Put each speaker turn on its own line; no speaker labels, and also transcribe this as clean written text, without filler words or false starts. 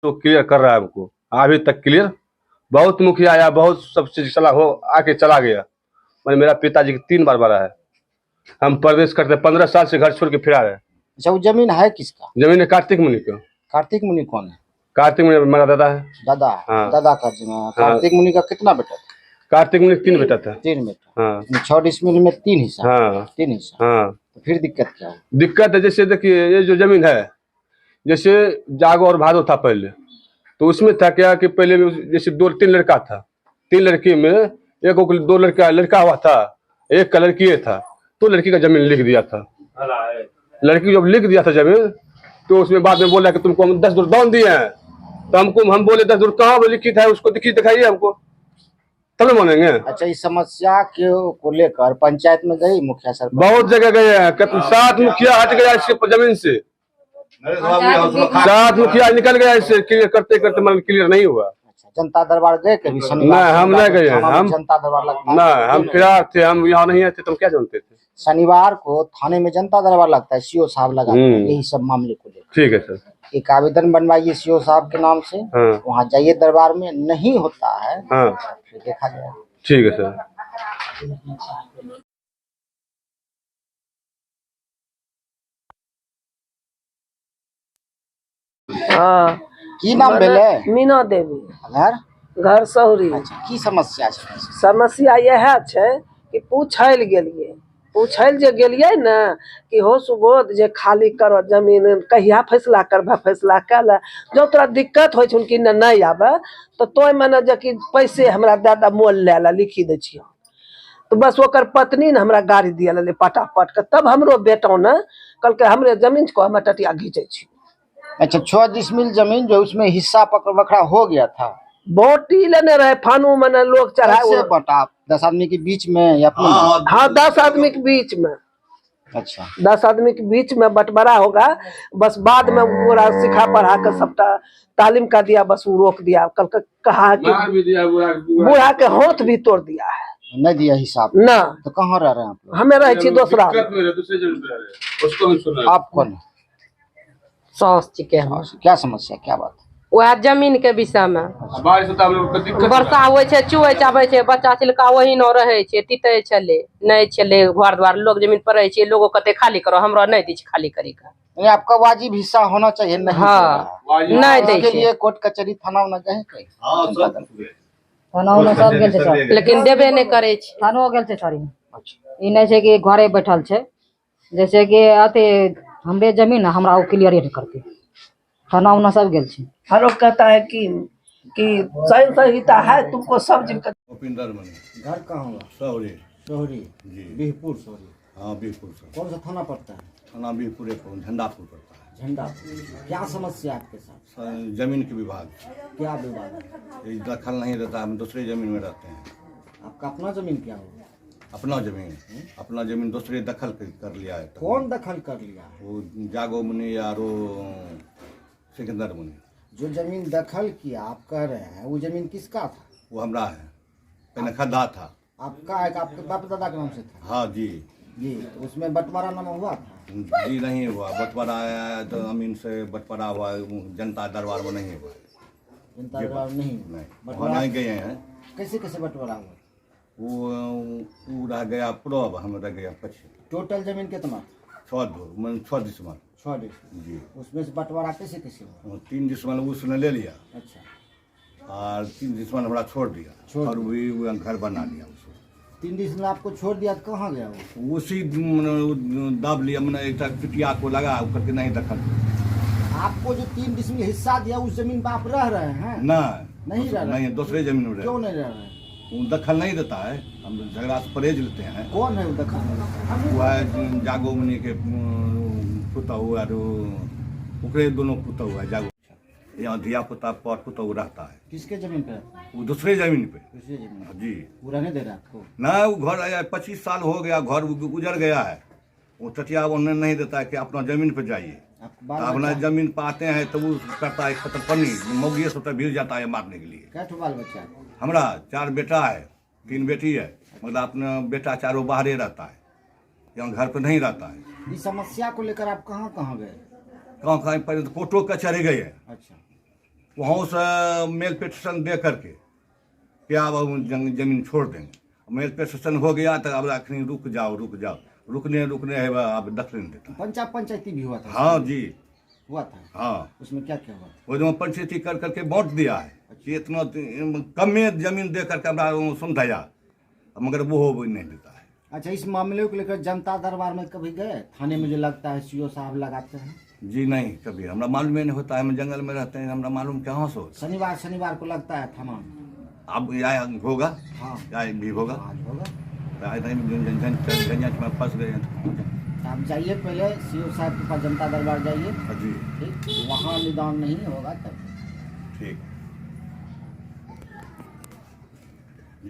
तो क्लियर कर रहा है हमको, अभी तक क्लियर। बहुत मुखिया आया, बहुत सब चीज चला हो आके चला गया। मैंने मेरा पिताजी 3 बार मरा है। हम परदेश करते 15 साल से घर छोड़ के फिरा है।
अच्छा, वो जमीन है किसका?
जमीन है कार्तिक मुनि का।
कार्तिक मुनि कौन है?
कार्तिक मुनि मेरा दादा है।
दादा?
हाँ।
दादा का जमीन। कार्तिक मुनि का कितना बेटा था?
कार्तिक मुनि 3 बेटा था।
3 बेटा।
हाँ
6 डिसमिल में 3 हिस्सा।
हाँ
3 हिस्सा।
हाँ।
तो फिर दिक्कत क्या है?
दिक्कत है, जैसे देखिए ये जो जमीन है, जैसे जागो और भादो था पहले, तो उसमें था क्या कि पहले जैसे 2-3 लड़का था, 3 लड़की में एक 2 लड़का हुआ था, एक का लड़की था, तो लड़की का जमीन लिख दिया था। लड़की जब लिख दिया था जमीन, तो उसमें बाद में बोला कि तुमको हम 10 दूर दान दिए हैं। तो हम बोले 10 दूर कहाँ लिखित है, उसको दिखाइए हमको, तब ना मानेंगे। अच्छा,
इस समस्या को लेकर पंचायत में गई मुखिया सर?
बहुत जगह गए हैं, 7 मुखिया हट गया इसके जमीन से, 7 मुखिया निकल गया इससे, क्लियर करते करते मतलब क्लियर नहीं हुआ।
अच्छा, जनता दरबार गए कभी?
नहीं, हम नहीं गए हैं। हम
जनता दरबार लगता है?
नहीं, हम फिरार थे, हम यहाँ नहीं आए थे, तुम क्या जानते थे।
शनिवार को थाने में जनता दरबार लगता है, सीओ साहब लगाते हैं यही सब मामले को लेकर।
ठीक है सर।
एक आवेदन बनवाइए सीओ साहब के नाम से।
हाँ।
वहाँ जाइए दरबार में, नहीं होता है
हाँ
फिर देखा जाए।
ठीक है सर।
हाँ,
की नाम भेले?
मीना देवी। घर सहरी।
अच्छा, की समस्या छै?
समस्या यह छै कि पूछल गेलिए न कि हो सुबोध जे खाली करो जमीन, कहिया फैसला करबा, फैसला कर ले। जो तोरा दिक्कत हो कि नहीं आबे तो तोय मने जे कि पैसे हमरा दादा मोल ले लिखी दे छियो। तो बस ओकर पत्नी ने हमरा गाड़ी दिया ले पटापट के, तब हमरो बेटा ने कल के हमरे जमीन को हम टटिया घींचे छी।
अच्छा, 6 डिसमिल जमीन जो उसमें हिस्सा पकड़ बखरा हो गया था,
बोटी लेने रहे फानू में लोग चढ़ाए
बटा 10 आदमी के बीच में या अपने?
हाँ 10 आदमी के बीच में।
अच्छा,
10 आदमी के बीच में बंटवारा होगा। बस बाद में पूरा सिखा पढ़ा कर सबटा तालीम का दिया, बस वो रोक दिया। कल कहा कि बूढ़ा के हाथ भी तोड़ दिया है,
नहीं दिया हिसाब
ना।
तो कहाँ रह रहे हैं आप लोग?
हमें रहे थी दूसरा।
आप कौन?
सास के
क्या समस्या, क्या बात?
वह जमीन के विषय में वर्षा हुए छे, चुए चाबे छे, बच्चा छिलका वही न रहे छे, तीते छले नहीं छले घर द्वार, लोग जमीन पर रहे छे, लोगों कहते खाली करो, हमरा नहीं दी खाली करी का।
आपका वाजिब हिस्सा होना चाहिए, नहीं?
हाँ, नहीं दे
के लिए कोर्ट कचहरी थाना में गए कहीं?
थाना में सब गेल छै,
लेकिन देबे नहीं करे छे।
थानो गेल छै सारी। ई नहीं छै कि घरे बैठल छै, जैसे कि अते हमरे जमीन हमरा वो क्लियर नहीं करते, थाना उना सब गेल छै।
हर लोग कहता है कि सही संहिता है तुमको सब जिनका।
उपिंदर मनी।
घर कहाँ हुआ?
सोहरी।
सोहरी
जी।
बीहपुर सोहरी।
हाँ बीहपुर से।
कौन सा थाना पड़ता है?
थाना बीहपुर झंडापुर पड़ता है।
झंडापुर। क्या समस्या आपके साथ?
जमीन के विभाग।
क्या विवाद?
ये दखल नहीं रहता, हम दूसरे जमीन में रहते हैं।
आपका अपना जमीन क्या हुआ?
अपना जमीन दूसरे दखल कर लिया है।
कौन दखल कर लिया?
वो जागो मुनि या सिकंदर मुनि।
जो जमीन दखल किया आप कह रहे हैं, वो जमीन किसका था?
वो हमरा है, पहले खद्दा था।
आपका है? आपके बाप दादा के नाम से था?
हाँ जी।
जी, तो उसमें बंटवारा नाम हुआ था?
जी नहीं हुआ, बंटवारा आया तो अमीन से बंटवारा हुआ, जनता दरबार में नहीं हुआ।
जनता दरबार नहीं
वहाँ नहीं गए हैं।
कैसे कैसे बंटवारा हुआ?
वो रह गया पूर्व, हम रह गया पश्चिम।
टोटल जमीन कितना?
6 डिसमल।
6 डिसमल
जी।
उसमें से बंटवारा कैसे कैसे हुआ?
3 डिसमल उसने ले लिया।
अच्छा।
और 3 डिसमल हमरा छोड़ दिया और भी घर बना लिया उसको।
3 डिसमल आपको छोड़ दिया तो कहाँ गया वो?
उसी दाब लिया, मैंने एक चुटिया को लगा करके नहीं दखल।
आपको जो 3 डिसमल हिस्सा दिया उस जमीन पर आप रह रहे हैं? नहीं रह रहे?
नहीं, दूसरे जमीन में।
क्यों नहीं रह रहे?
वो दखल नहीं देता है, हम झगड़ा से परहेज लेते हैं।
कौन है वो दखल?
वो है जागो मुनि के पुता हुआ और ओकरे दोनों पुता हुआ है जागो। यहाँ धिया पुता पर पुता रहता है।
किसके जमीन पे?
वो दूसरे जमीन पे।
दूसरे जमीन
जी।
वो रहने दे रहा आपको?
ना, वो घर आया 25 साल हो गया, घर उजड़ गया है। वो टटिया उन्हें नहीं देता है कि अपना जमीन पे जाइए। अपना जमीन पे आते हैं तो वो करता है खतरपनी, मौगिए सब भीड़ जाता है मारने के लिए।
क्या बाल बच्चा?
हमरा 4 बेटा है, 3 बेटी है, मतलब अपना बेटा चारों बाहरे रहता है, यहाँ घर पे नहीं रहता है।
इस समस्या को लेकर आप कहाँ कहाँ गए?
कहाँ पर कोर्टों कचहरी गए हैं।
अच्छा।
वहाँ से मेल पिटिशन दे करके कि आप अब जमीन छोड़ देंगे। मेल पिटिशन हो गया तो अब आखिर रुक जाओ रुकने है आप दखल नहीं देता।
पंचायती भी हुआ था?
हाँ जी
हुआ था।
हाँ,
उसमें क्या क्या हुआ?
वो जो पंचायती कर करके वोट दिया है कि इतना कम में जमीन दे करके हमारा समझाया, मगर वो भी नहीं देता है।
अच्छा, इस मामले को लेकर जनता दरबार में कभी गए? थाने में जो लगता है सीओ साहब लगाते हैं?
जी नहीं, कभी हमरा मालूम ही नहीं होता है। हम जंगल में रहते हैं, हमरा मालूम कहाँ से होता है।
शनिवार को लगता है थाना में।
अब या होगा,
हाँ
या भी होगा।
आज होगा।
में फंस गए हैं।
आप जाइए पहले सीओ साहब के पास, जनता दरबार जाइए।
जी
ठीक, वहाँ निदान नहीं होगा तब।
ठीक।